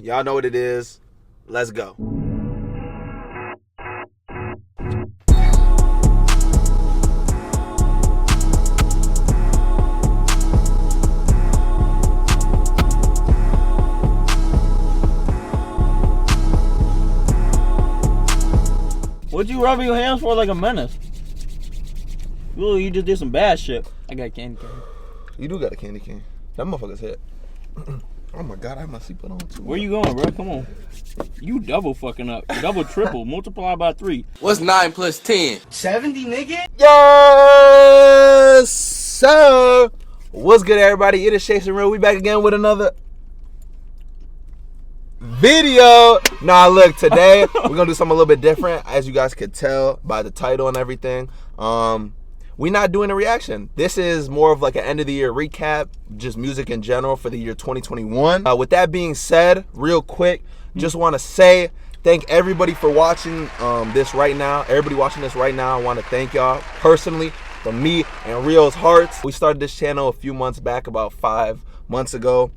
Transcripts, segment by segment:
Y'all know what it is. Let's go. What you rubbing your hands for like a menace? Ooh, you just did some bad shit. I got a candy cane. You do got a candy cane. That motherfucker's hit. Oh my god, I have my seatbelt on too. Where you going, bro? Come on. You double fucking up. Double, triple. Multiply by 3. What's 9 plus 10? 70, nigga? Yes, sir. What's good, everybody? It is Chasenrio. We back again with another video. Nah, look, today we're gonna do something a little bit different, as you guys could tell by the title and everything. We're not doing a reaction. This is more of like an end of the year recap, just music in general for the year 2021. With that being said, real quick, just want to say thank everybody for watching this right now. Everybody watching this right now, I want to thank y'all personally from me and Rio's hearts. We started this channel a few months back, about 5 months ago.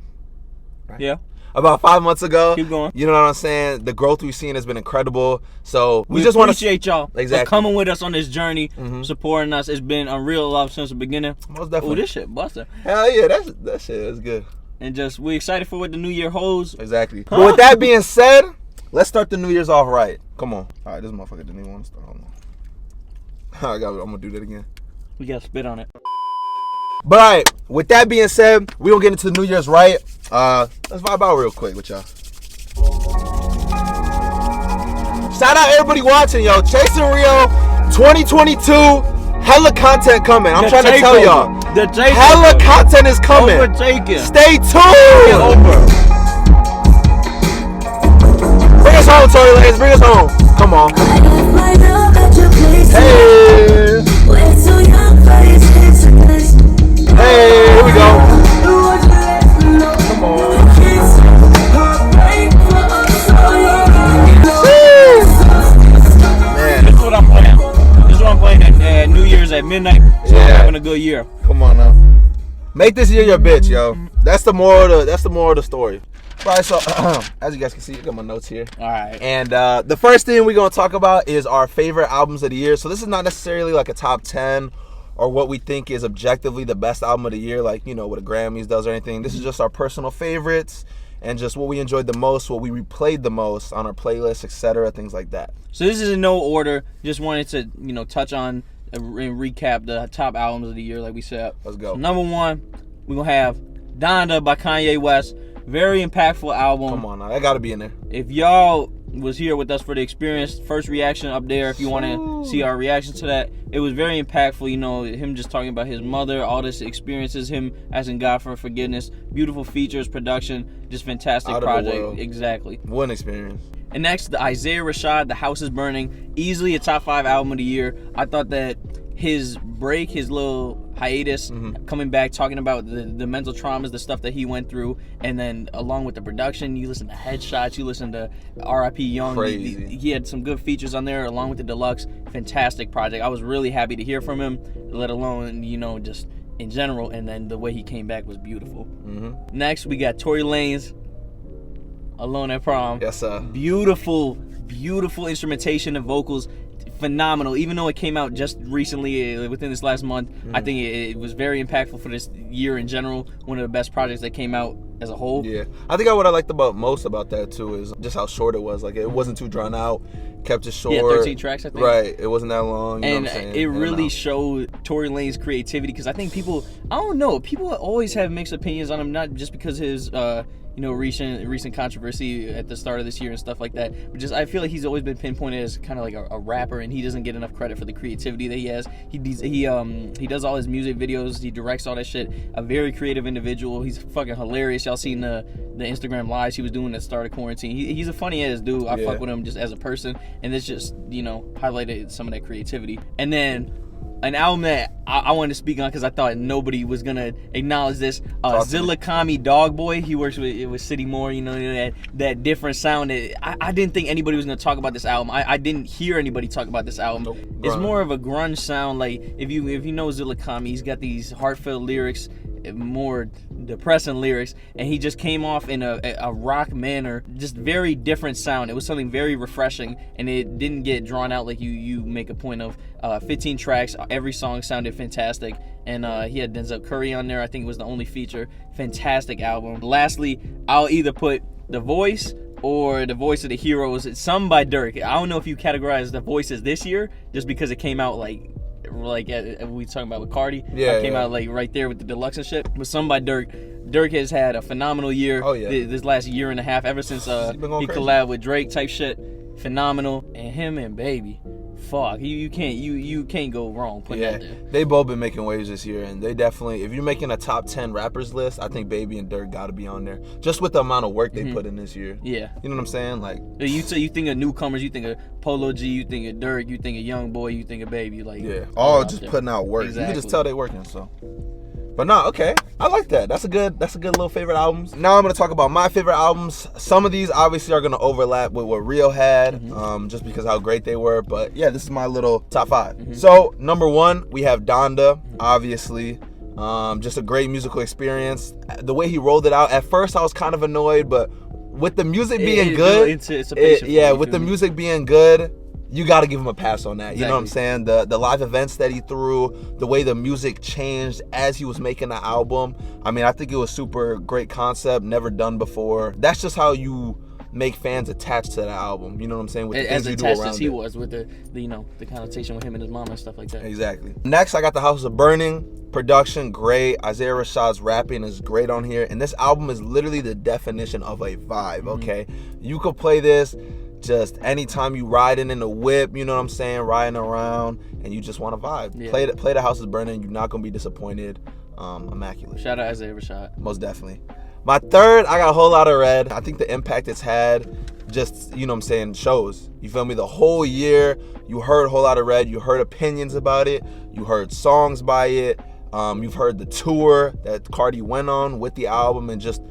Right? Yeah. About 5 months ago. Keep going. You know what I'm saying? The growth we've seen has been incredible. So we just want to appreciate y'all for coming with us on this journey, supporting us. It's been a real love since the beginning. Most definitely. Oh, this shit busting. Hell yeah, that shit is good. And just we excited for what the new year holds. Exactly. But with that being said, let's start the New Year's off right. Come on. All right, this motherfucker didn't even want to start. Hold on. I'm gonna do that again. We gotta spit on it. But all right, with that being said, we gonna get into the New Year's right. Let's vibe out real quick with y'all. Shout out everybody watching, yo. Chasenrio 2022, hella content coming. I'm trying to tell y'all. The hella content is coming. Overtaken. Stay tuned. Over. Bring us home, Tory Lanez. Bring us home. Come on. Hey. Hey, here we go. Come on. Man. This is what I'm playing. This is what I'm playing at New Year's at midnight. So I'm having a good year. Come on now. Make this year your bitch, yo. That's the moral of the story. Right, so as you guys can see, I got my notes here. All right. And the first thing we're gonna talk about is our favorite albums of the year. So this is not necessarily like a top 10 or what we think is objectively the best album of the year, like, you know, what a Grammys does or anything. This is just our personal favorites and just what we enjoyed the most, what we replayed the most on our playlist, etc., things like that. So this is in no order. Just wanted to, you know, touch on and recap the top albums of the year, like we said. Let's go. So number 1, we're gonna have Donda by Kanye West. Very impactful album. Come on now, that gotta be in there. If y'all was here with us for the experience, first reaction up there, if you want to see our reaction to that, it was very impactful. You know, him just talking about his mother, all this experiences, him asking God for forgiveness, beautiful features, production, just fantastic project. Exactly. What an experience. And next, the Isaiah Rashad, The House is Burning, easily a top 5 album of the year. I thought that his break, his little hiatus, coming back, talking about the mental traumas, the stuff that he went through, and then along with the production, you listen to Headshots, you listen to R.I.P. Young. Crazy. He had some good features on there, along with the deluxe. Fantastic project. I was really happy to hear from him, let alone, you know, just in general, and then the way he came back was beautiful. Next, we got Tory Lanez, Alone at Prom. Yes, sir. Beautiful instrumentation and vocals. Phenomenal. Even though it came out just recently, within this last month, I think it was very impactful for this year in general. One of the best projects that came out as a whole. Yeah, I think what I liked most about that too is just how short it was. Like, it wasn't too drawn out, kept it short. Yeah, 13 tracks, I think. Right, it wasn't that long. You know what I'm saying? It really showed Tory Lanez's creativity, because I think people always have mixed opinions on him, not just because his you know, recent controversy at the start of this year and stuff like that. But just, I feel like he's always been pinpointed as kind of like a rapper, and he doesn't get enough credit for the creativity that he has. He does all his music videos, he directs all that shit. A very creative individual. He's fucking hilarious. Y'all seen the Instagram lives he was doing at the start of quarantine. He's a funny ass dude. I fuck with him just as a person, and this just, you know, highlighted some of that creativity. And then an album that I wanted to speak on because I thought nobody was gonna acknowledge this. Zilla Kami, Dog Boy. He works with City Moore. You know, that different sound. I didn't think anybody was gonna talk about this album. I didn't hear anybody talk about this album. Nope. It's more of a grunge sound. Like if you know Zilla Kami, he's got these heartfelt lyrics. more depressing lyrics, and he just came off in a rock manner, just very different sound. It was something very refreshing, and it didn't get drawn out like you make a point of. 15 tracks, every song sounded fantastic, and he had Denzel Curry on there. I think it was the only feature. Fantastic album. Lastly, I'll either put The Voice or The Voice of the Heroes. It's some by Dirk. I don't know if you categorize The Voices this year, just because it came out like we talking about with Cardi. Yeah, it came out like right there with the deluxe and shit. But some by Dirk. Dirk has had a phenomenal year. Oh, yeah. This last year and a half, ever since he collabed with Drake type shit. Phenomenal. And him and Baby. Fuck, you can't go wrong putting that there. They both been making waves this year, and they definitely, if you're making a top 10 rappers list, I think Baby and Dirk got to be on there, just with the amount of work they put in this year. Yeah, you know what I'm saying? Like, you think of newcomers, you think of Polo G, you think of Dirk, you think of Young Boy, you think of Baby, like all just putting out work. Exactly. You can just tell they working. So. But no, okay, I like that. That's a good little favorite albums. Now I'm gonna talk about my favorite albums. Some of these obviously are gonna overlap with what Rio had, just because how great they were. But yeah, this is my little top 5. So number 1, we have Donda, obviously. Just a great musical experience. The way he rolled it out. At first, I was kind of annoyed, but with the music being good, with the music being good. You got to give him a pass on that. Exactly. You know what I'm saying? The live events that he threw, the way the music changed as he was making the album. I mean, I think it was super great concept, never done before. That's just how you make fans attached to that album. You know what I'm saying? With the as things attached you do around as he it. was with the connotation with him and his mom and stuff like that. Exactly. Next, I got The House of Burning. Production, great. Isaiah Rashad's rapping is great on here. And this album is literally the definition of a vibe, okay? You could play this just anytime you riding in the whip, you know what I'm saying, riding around, and you just want to vibe. Yeah. Play The House is Burning. You're not gonna be disappointed. Immaculate. Shout out Isaiah Rashad. Most definitely. My third, I got A Whole Lot of Red. I think the impact it's had, just, you know what I'm saying, shows. You feel me? The whole year, you heard A Whole Lot of Red. You heard opinions about it. You heard songs by it. You've heard the tour that Cardi went on with the album, and just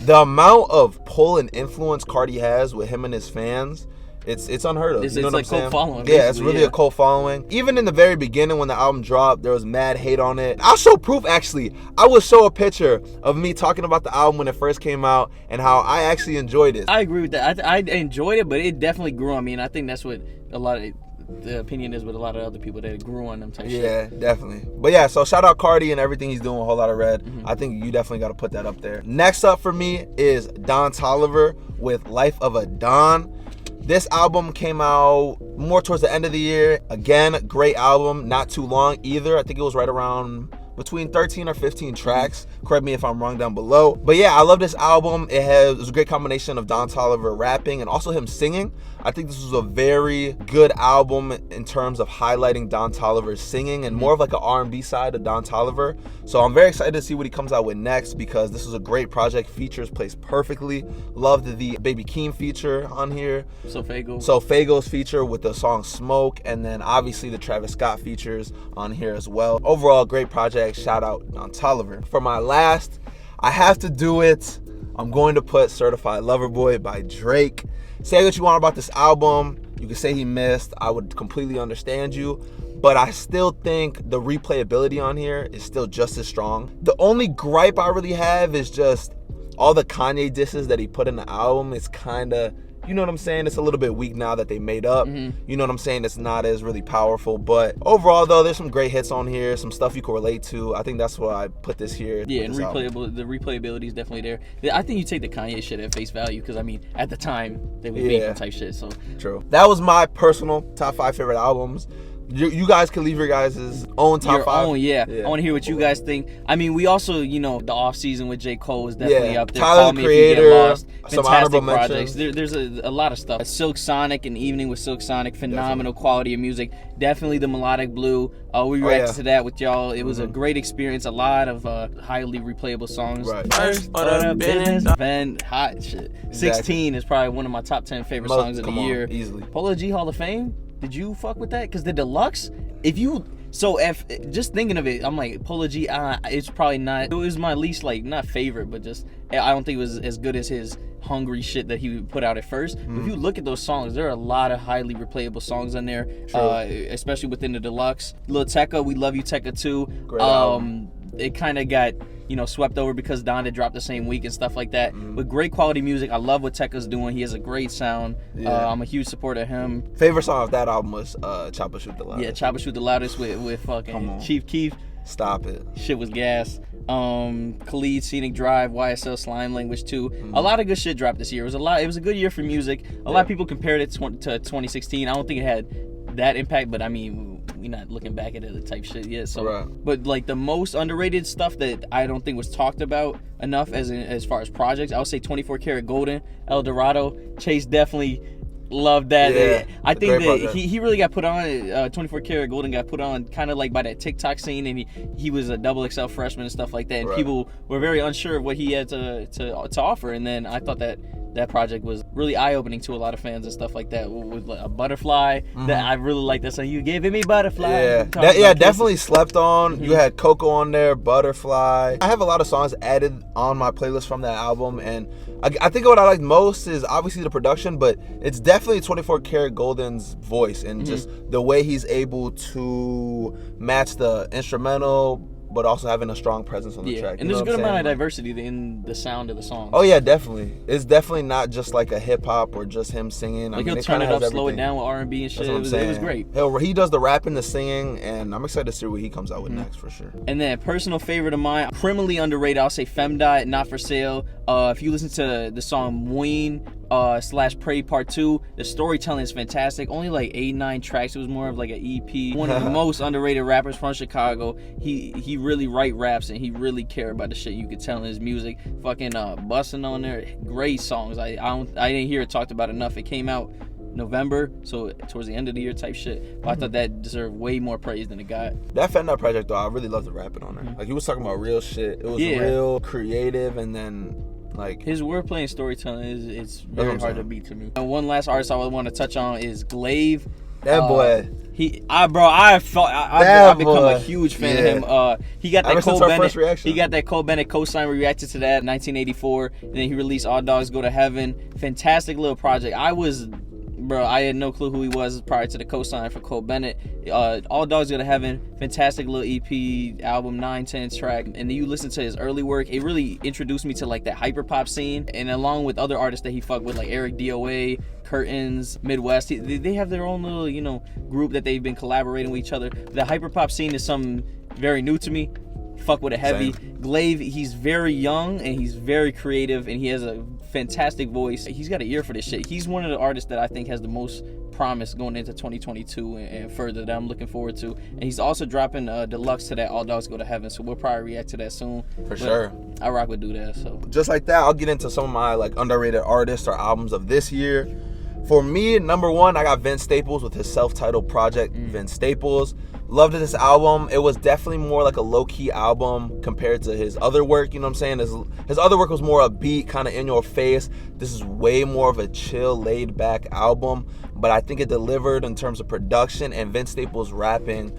the amount of pull and influence Cardi has with him and his fans, it's unheard of. It's what like I'm saying? cult following. Yeah, it's really a cult following. Even in the very beginning when the album dropped, there was mad hate on it. I'll show proof, actually. I will show a picture of me talking about the album when it first came out and how I actually enjoyed it. I agree with that. I enjoyed it, but it definitely grew on me, and I think that's what a lot of the opinion is with a lot of other people that grew on them type shit. Yeah, definitely. But yeah, so shout out Cardi and everything he's doing, A Whole Lot of Red. I think you definitely got to put that up there. Next up for me is Don Toliver with Life of a Don. This album came out more towards the end of the year. Again, great album, not too long either. I think it was right around between 13 or 15 tracks. Correct me if I'm wrong down below. But yeah, I love this album. It was a great combination of Don Toliver rapping and also him singing. I think this was a very good album in terms of highlighting Don Toliver's singing and more of like an R&B side of Don Toliver. So I'm very excited to see what he comes out with next, because this is a great project. Features placed perfectly. Loved the Baby Keem feature on here. So Fago's feature with the song Smoke, and then obviously the Travis Scott features on here as well. Overall, great project. Shout out Don Toliver. For my last, I have to do it. I'm going to put Certified Lover Boy by Drake. Say what you want about this album. You can say he missed. I would completely understand you. But I still think the replayability on here is still just as strong. The only gripe I really have is just all the Kanye disses that he put in the album. It's kind of, you know what I'm saying? It's a little bit weak now that they made up. You know what I'm saying? It's not as really powerful. But overall, though, there's some great hits on here. Some stuff you can relate to. I think that's why I put this here. Yeah, and the replayability is definitely there. I think you take the Kanye shit at face value, because, I mean, at the time, they were beefing type shit. So true. That was my personal top 5 favorite albums. You guys can leave your guys' own top 5. Yeah. I want to hear what you guys think. I mean, we also, the off season with J. Cole is definitely up there. Tyler, Call Me Creator, If You Get Lost. some Fantastic honorable projects. mentions. There's a lot of stuff. Silk Sonic, an evening with Silk Sonic, phenomenal quality of music. Definitely the Melodic Blue. We reacted to that with y'all. It was a great experience. A lot of highly replayable songs. Right. First order of business. Van hot shit. Exactly. 16 is probably one of my top 10 favorite songs of the year. Easily. Polo G Hall of Fame. Did you fuck with that? Because the deluxe, if just thinking of it, I'm like, Polo G, it's probably not, it was my least, like, not favorite, but just, I don't think it was as good as his hungry shit that he put out at first. If you look at those songs, there are a lot of highly replayable songs on there, especially within the deluxe. Lil Tecca, We Love You Tecca too. it kind of got, swept over because Donda dropped the same week and stuff like that. But great quality music. I love what Tekka's doing. He has a great sound. Yeah. I'm a huge supporter of him. Favorite song of that album was Chopper Shoot the Loudest. Yeah, Chopper Shoot the Loudest with fucking Chief Keef. Stop it. Shit was gas. Khalid, Scenic Drive, YSL, Slime Language 2. A lot of good shit dropped this year. It was a good year for music. A lot of people compared it to 2016. I don't think it had that impact, but I mean, we're not looking back at it the type shit yet. So, right. But like the most underrated stuff that I don't think was talked about enough as far as projects, I would say 24 Karat Golden, El Dorado. Chase definitely loved that. Yeah, I think that he really got put on. 24 Karat Golden got put on kind of like by that TikTok scene, and he was a XXL freshman and stuff like that. And people were very unsure of what he had to offer. And then I thought that project was really eye-opening to a lot of fans and stuff like that. With like a Butterfly, that I really like that song. You giving me Butterfly. Yeah, definitely slept on. You had Coco on there, Butterfly. I have a lot of songs added on my playlist from that album, and I think what I like most is obviously the production, but it's definitely 24 Karat Golden's voice and just the way he's able to match the instrumental but also having a strong presence on the track. And there's a good amount of diversity in the sound of the song. Oh yeah, definitely. It's definitely not just like a hip hop or just him singing. Like he'll turn it up, slow it down with R&B and shit. It was great. He does the rapping, the singing, and I'm excited to see what he comes out with next for sure. And then personal favorite of mine, criminally underrated, I'll say Femdot, Not For Sale. If you listen to the song Moeen / Pray Part 2, the storytelling is fantastic. Only like 8-9 tracks. It was more of like an EP. One of the most underrated rappers from Chicago. He really write raps and he really care about the shit. You could tell in his music. Fucking Bustin' on there, great songs. I didn't hear it talked about enough. It came out November, so towards the end of the year type shit. But I thought that deserved way more praise than it got. That Femdot project though, I really loved the rapping on there. Like he was talking about real shit. It was real creative, and then like his wordplay and storytelling it's very hard to beat to me. And one last artist I would want to touch on is Glaive. That boy. I've become a huge fan of him. He got that Cole Bennett. He got that Cole Bennett cosign. We reacted to that in 1984. And then he released All Dogs Go to Heaven. Fantastic little project. I had no clue who he was prior to the cosign for Cole Bennett. All Dogs Go to Heaven, fantastic little EP album, 9-10 track. And then you listen to his early work, it really introduced me to like that hyperpop scene. And along with other artists that he fucked with, like Eric DOA, Curtains, Midwest, they have their own little group that they've been collaborating with each other. The hyperpop scene is something very new to me. Fuck with a heavy. Glaive, he's very young and he's very creative and he has a fantastic voice. He's got an ear for this shit. He's one of the artists that I think has the most promise going into 2022 and further that I'm looking forward to. And he's also dropping deluxe to that All Dogs Go to Heaven, so we'll probably react to that soon. For sure. I rock with do that. So just like that, I'll get into some of my like underrated artists or albums of this year. For me, number one, I got Vince Staples with his self-titled project, Vince Staples. Loved this album. It was definitely more like a low-key album compared to his other work, you know what I'm saying? His other work was more upbeat, kind of in your face. This is way more of a chill, laid-back album, but I think it delivered in terms of production and Vince Staples rapping.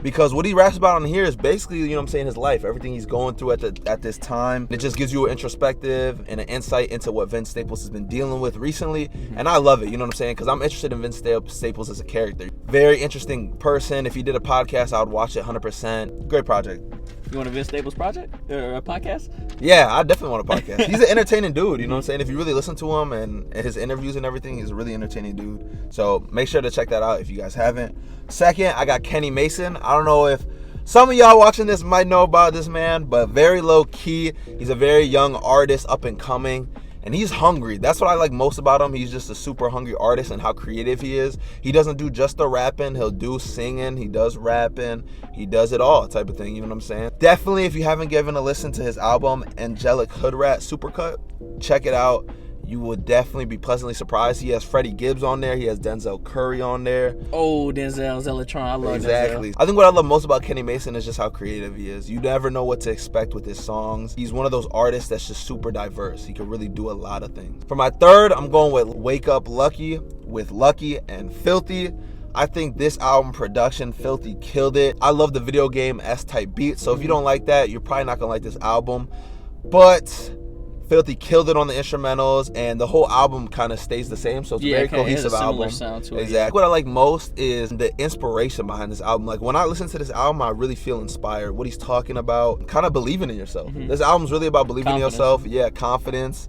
Because what he raps about on here is basically, you know what I'm saying, his life, everything he's going through at this time. It just gives you an introspective and an insight into what Vince Staples has been dealing with recently. And I love it, you know what I'm saying? Because I'm interested in Vince Staples as a character. Very interesting person. If he did a podcast, I would watch it 100%. Great project. You want a Vince Staples project or a podcast? Yeah, I definitely want a podcast. He's an entertaining dude, you know what I'm saying? If you really listen to him and his interviews and everything, he's a really entertaining dude. So make sure to check that out if you guys haven't. Second, I got Kenny Mason. I don't know if some of y'all watching this might know about this man, but very low key. He's a very young artist, up and coming. And he's hungry. That's what I like most about him. He's just a super hungry artist and how creative he is. He doesn't do just the rapping. He'll do singing. He does rapping. He does it all type of thing. You know what I'm saying? Definitely, if you haven't given a listen to his album, Angelic Hood Rat Supercut, check it out. You would definitely be pleasantly surprised. He has Freddie Gibbs on there. He has Denzel Curry on there. Oh, Denzel's Electron. I love exactly. Denzel. I think what I love most about Kenny Mason is just how creative he is. You never know what to expect with his songs. He's one of those artists that's just super diverse. He can really do a lot of things. For my third, I'm going with Wake Up Lucky with Lucky and Filthy. I think this album production, Filthy killed it. I love the video game S-type beat. So if you don't like that, you're probably not going to like this album. But Filthy killed it on the instrumentals, and the whole album kind of stays the same, so it's a very cohesive album. Sound to it, exactly. What I like most is the inspiration behind this album. Like when I listen to this album, I really feel inspired. What he's talking about, kind of believing in yourself. This album's really about believing in yourself. Yeah, confidence,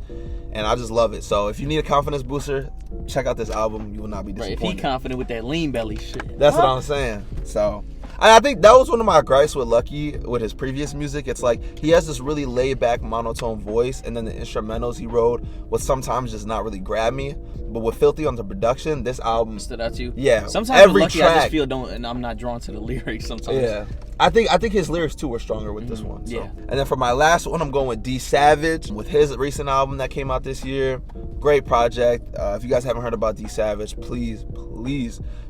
and I just love it. So if you need a confidence booster, check out this album. You will not be disappointed. Right, if he confident with that lean belly shit. That's what I'm saying. So I think that was one of my gripes with Lucky with his previous music. It's like he has this really laid back monotone voice, and then the instrumentals he wrote would sometimes just not really grab me. But with Filthy on the production, this album stood out to you. Yeah, sometimes every with Lucky, track, I just feel and I'm not drawn to the lyrics sometimes. Yeah, I think his lyrics too were stronger with this one. So. Yeah, and then for my last one, I'm going with D Savage with his recent album that came out this year. Great project. If you guys haven't heard about D Savage, please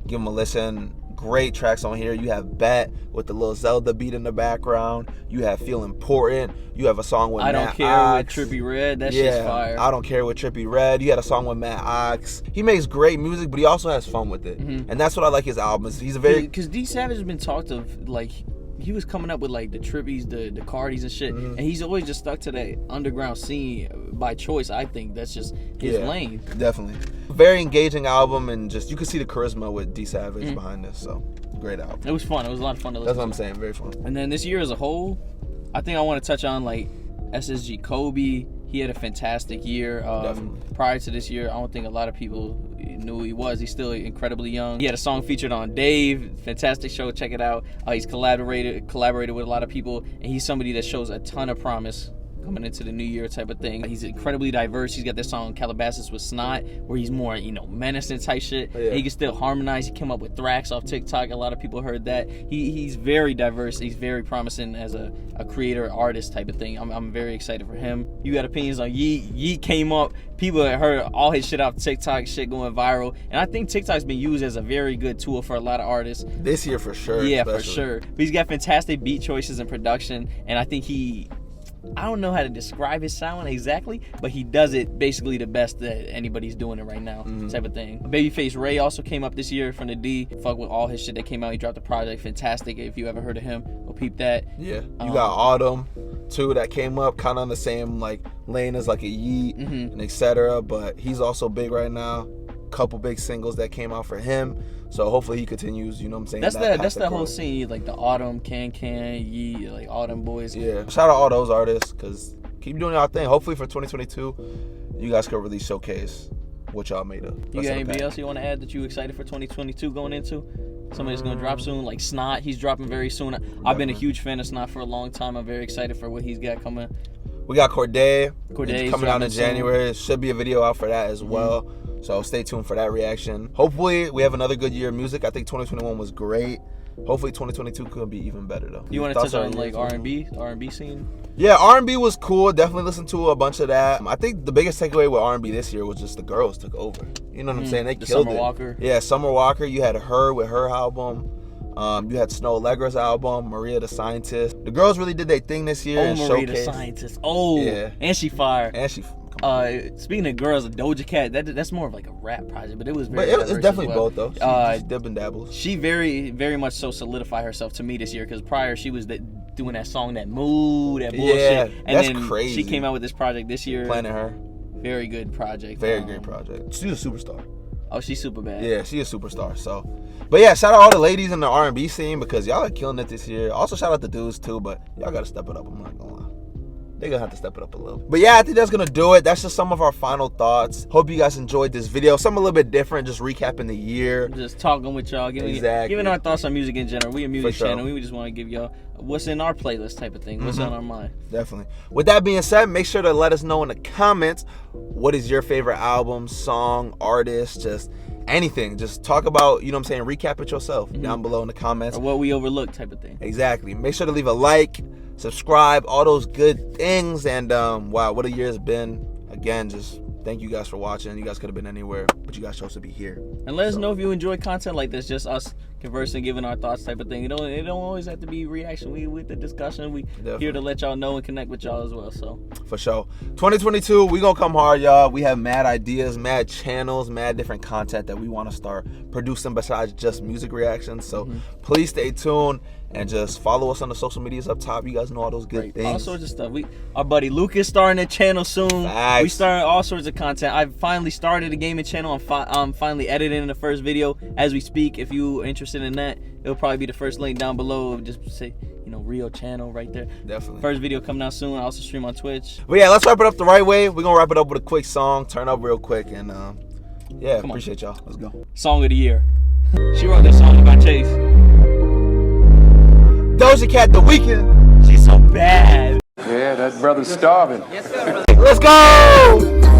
give him a listen. Great tracks on here. You have Bet with the little Zelda beat in the background. You have Feel Important. You have a song with I Matt Don't Care Ox. with Trippie Redd. That shit's fire. I Don't Care with Trippie Redd. You had a song with Matt Ox. He makes great music, but he also has fun with it. And that's what I like his albums. He's a very... Because D Savage has been talked of, like... He was coming up with like the Trippies, the Cardis and shit, and he's always just stuck to that underground scene by choice. I think that's just his lane. Definitely, very engaging album, and just you can see the charisma with D Savage behind this. So great album. It was fun. It was a lot of fun to listen. That's what I'm saying. Very fun. And then this year as a whole, I think I want to touch on like SSG Kobe. He had a fantastic year. Prior to this year, I don't think a lot of people knew who he was. He's still incredibly young. He had a song featured on Dave. Fantastic show. Check it out. He's collaborated with a lot of people, and he's somebody that shows a ton of promise coming into the new year type of thing. He's incredibly diverse. He's got this song Calabasas with Snot, where he's more, menacing type shit. Yeah. He can still harmonize. He came up with Thrax off TikTok. A lot of people heard that. He's very diverse. He's very promising as a creator, artist type of thing. I'm very excited for him. You got opinions on Yeet? Yeet came up. People had heard all his shit off TikTok, shit going viral. And I think TikTok's been used as a very good tool for a lot of artists. This year for sure. Yeah, especially. For sure. But he's got fantastic beat choices and production. And I think I don't know how to describe his sound exactly, but he does it basically the best that anybody's doing it right now, type of thing. Babyface Ray also came up this year from the D. Fuck with all his shit that came out. He dropped a project, fantastic. If you ever heard of him, go peep that. Yeah, you got Autumn too that came up kind of on the same like lane as like a Yeet and etc. But he's also big right now. Couple big singles that came out for him. So hopefully he continues, you know what I'm saying? That's that whole scene, like the Autumn, Can, Yee, like Autumn boys. Yeah. Shout out all those artists, because keep doing y'all thing. Hopefully for 2022, you guys can really showcase what y'all made of. You got anybody else you want to add that you excited for 2022 going into? Somebody's going to drop soon, like Snot. He's dropping very soon. I've been a huge fan of Snot for a long time. I'm very excited for what he's got coming. We got Corday coming out in soon. January. Should be a video out for that as well. So stay tuned for that reaction. Hopefully we have another good year of music. I think 2021 was great. Hopefully 2022 could be even better though. You want to touch on like R&B scene? Yeah, R&B was cool. Definitely listened to a bunch of that. I think the biggest takeaway with R&B this year was just the girls took over. You know what I'm saying? They killed Summer it. Walker. Yeah, Summer Walker. You had her with her album. You had Snow Allegra's album, Maria the Scientist. The girls really did their thing this year. Oh, Maria the Scientist. Oh, yeah. And she fire. Speaking of girls, Doja Cat, that's more of like a rap project, but it was very. But it's definitely both though. She dib and dabbles. She very, very much so solidified herself to me this year, because prior she was doing that song, that mood, that bullshit. Yeah, and that's then crazy. She came out with this project this year. Planet Her. Very good project. Very great project. She's a superstar. Oh, she's super bad. Yeah, she's a superstar. So, but yeah, shout out all the ladies in the R&B scene, because y'all are killing it this year. Also, shout out the dudes too, but y'all gotta step it up. I'm not gonna lie. They're gonna have to step it up a little. But yeah, I think that's gonna do it. That's just some of our final thoughts. Hope you guys enjoyed this video. Something a little bit different, just recapping the year. Just talking with y'all, giving our thoughts on music in general. We a music channel. We just want to give y'all what's in our playlist type of thing. What's on our mind. Definitely. With that being said, make sure to let us know in the comments what is your favorite album, song, artist, just anything. Just talk about, you know what I'm saying, recap it yourself down below in the comments. Or what we overlooked type of thing. Exactly. Make sure to leave a like, subscribe, all those good things. And wow, what a year it's been. Again, just thank you guys for watching. You guys could have been anywhere, but you guys chose to be here. And let us know if you enjoy content like this, just us conversing, giving our thoughts type of thing. It don't always have to be reaction. We with the discussion. We here to let y'all know and connect with y'all as well. So for sure. 2022, we gonna come hard, y'all. We have mad ideas, mad channels, mad different content that we want to start producing besides just music reactions. So please stay tuned and just follow us on the social medias up top. You guys know all those good things. All sorts of stuff. Our buddy Lucas starting a channel soon. Facts. We starting all sorts of content. I've finally started a gaming channel. I'm finally editing the first video as we speak. If you are interested in that, it'll probably be the first link down below. Just say, Rio channel right there. Definitely. First video coming out soon. I also stream on Twitch. But yeah, let's wrap it up the right way. We're gonna wrap it up with a quick song. Turn up real quick and yeah, appreciate y'all. Let's go. Song of the year. She wrote this song about Chase. Doja Cat, The Weeknd. She's so bad. Yeah, that brother's starving. Let's go!